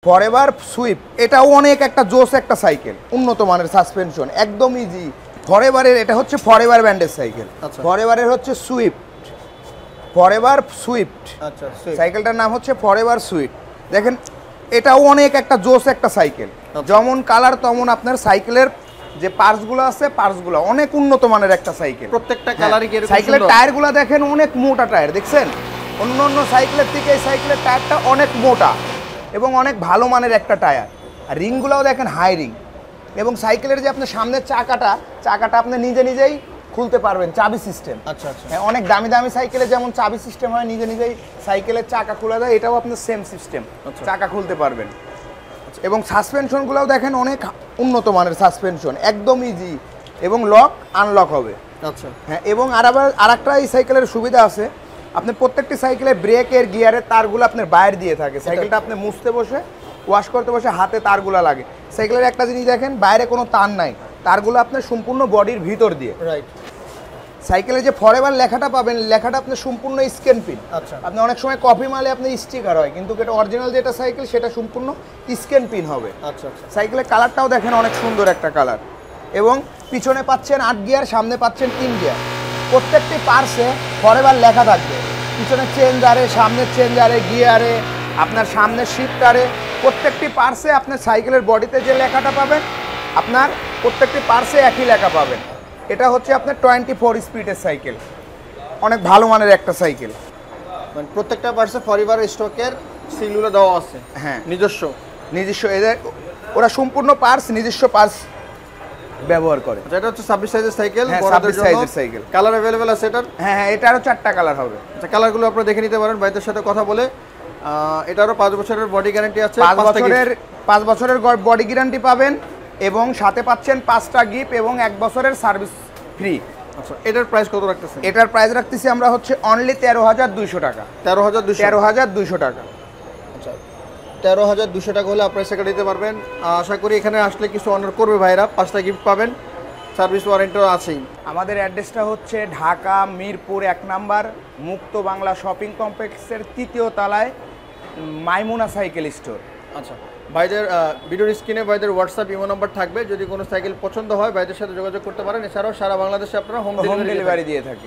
Forever sweep, এটাও অনেক একটা জোস একটা সাইকেল, উন্নত মানের সাসপেনশন, একদম ইজি। ফরএভারের এটা হচ্ছে ফরএভার ব্র্যান্ডের সাইকেল। ফরএভারের হচ্ছে সুইফট, ফরএভার সুইফট। আচ্ছা, সাইকেলটার নাম হচ্ছে ফরএভার সুইফট। দেখেন এটাও অনেক একটা জোস একটা সাইকেল, যেমন কালার তেমন আপনার সাইকেলের যে পার্টসগুলো আছে পার্টসগুলো অনেক উন্নত মানের একটা সাইকেল। প্রত্যেকটা কালারই এরকম। সাইকেলের টায়ারগুলো দেখেন অনেক মোটা টায়ার, দেখছেন অন্য অন্য সাইকেলের থেকে এই সাইকেলের টায়ারটা অনেক মোটা এবং অনেক ভালো মানের একটা টায়ার। আর রিংগুলোও দেখেন হাই রিং। এবং সাইকেলের যে আপনার সামনের চাকাটা আপনি নিজেই খুলতে পারবেন, চাবি সিস্টেম। আচ্ছা আচ্ছা। হ্যাঁ, অনেক দামি দামি সাইকেলে যেমন চাবি সিস্টেম হয়, নিজেই সাইকেলের চাকা খোলা যায়, এটাও আপনার সেম সিস্টেম, চাকা খুলতে পারবেন। এবং সাসপেনশনগুলোও দেখেন অনেক উন্নত মানের সাসপেনশন, একদম ইজি এবং লক আনলক হবে। আচ্ছা হ্যাঁ, এবং আরেকটা এই সাইকেলের সুবিধা আছে, আপনি প্রত্যেকটি সাইকেলে ব্রেকের গিয়ারের তারগুলো আপনার বাইরে দিয়ে থাকে। সাইকেলটা আপনি মুছতে বসে ওয়াশ করতে বসে হাতে তারগুলো লাগে। সাইকেলের একটা জিনিস দেখেন, বাইরে কোনো তার নাই, তারগুলো আপনার সম্পূর্ণ বডির ভিতর দিয়ে। রাইট। সাইকেলে যে ফরএভার লেখাটা পাবেন, লেখাটা আপনার সম্পূর্ণ স্ক্যান পিন। আচ্ছা। আপনি অনেক সময় কপি মালে আপনি স্টিকার হয়, কিন্তু এটা অরিজিনাল যেটা সাইকেল সেটা সম্পূর্ণ স্ক্যান পিন হবে। আচ্ছা আচ্ছা। সাইকেলের কালারটাও দেখেন অনেক সুন্দর একটা কালার। এবং পিছনে পাচ্ছেন 8 গিয়ার, সামনে পাচ্ছেন 3 গিয়ার। প্রত্যেকটি পার্সে ফরএভার লেখা থাকবে, পিছনে চেঞ্জারে, সামনের চেঞ্জারে, গিয়ারে, আপনার সামনের শিফটারে, প্রত্যেকটি পার্সে আপনার সাইকেলের বডিতে যে লেখাটা পাবেন আপনার প্রত্যেকটি পার্সে একই লেখা পাবেন। এটা হচ্ছে আপনার 24 স্পিডের সাইকেল, অনেক ভালো মানের একটা সাইকেল। মানে প্রত্যেকটা পার্সে ফরএভার স্টকের সিলগুলো দেওয়া আছে। হ্যাঁ, নিজস্ব এদের ওরা সম্পূর্ণ পার্স নিজস্ব পার্স ব্যবহার করে। যেটা হচ্ছে 26 সাইজের সাইকেল, হ্যাঁ, বড়দের 26 সাইজের সাইকেল। কালার अवेलेबल আছে এটার? হ্যাঁ, এটারও 4টা কালার হবে। আচ্ছা, কালারগুলো আপনারা দেখে নিতে পারেন ভাইদের সাথে কথা বলে। এটারও 5 বছরের বডি গ্যারান্টি আছে। 5 বছরের বডি গ্যারান্টি পাবেন এবং সাথে পাচ্ছেন 5টা গিফট এবং 1 বছরের সার্ভিস ফ্রি। আচ্ছা, এটার প্রাইস কত রাখতেছেন? এটার প্রাইস রাখতেছি আমরা হচ্ছে অনলি 13,200 টাকা। 13,200 টাকা। আচ্ছা, 13,200 টাকা হলে আপনারা সেটা নিতে পারবেন। আশা করি এখানে আসলে কিছু অনার করবে ভাইরা, 5টা গিফট পাবেন, সার্ভিস ওয়ারেন্টিও আছেই। আমাদের অ্যাড্রেসটা হচ্ছে ঢাকা মিরপুর 1 নাম্বার মুক্ত বাংলা শপিং কমপ্লেক্সের 3য় তলায় মাইমুনা সাইকেল স্টোর। আচ্ছা, ভাইদের ভিডিওর স্ক্রিনে ভাইদের হোয়াটসঅ্যাপ ইমো নাম্বার থাকবে, যদি কোনো সাইকেল পছন্দ হয় ভাইদের সাথে যোগাযোগ করতে পারেন। এছাড়াও সারা বাংলাদেশে আপনারা হোম ডেলিভারি দিয়ে থাকি।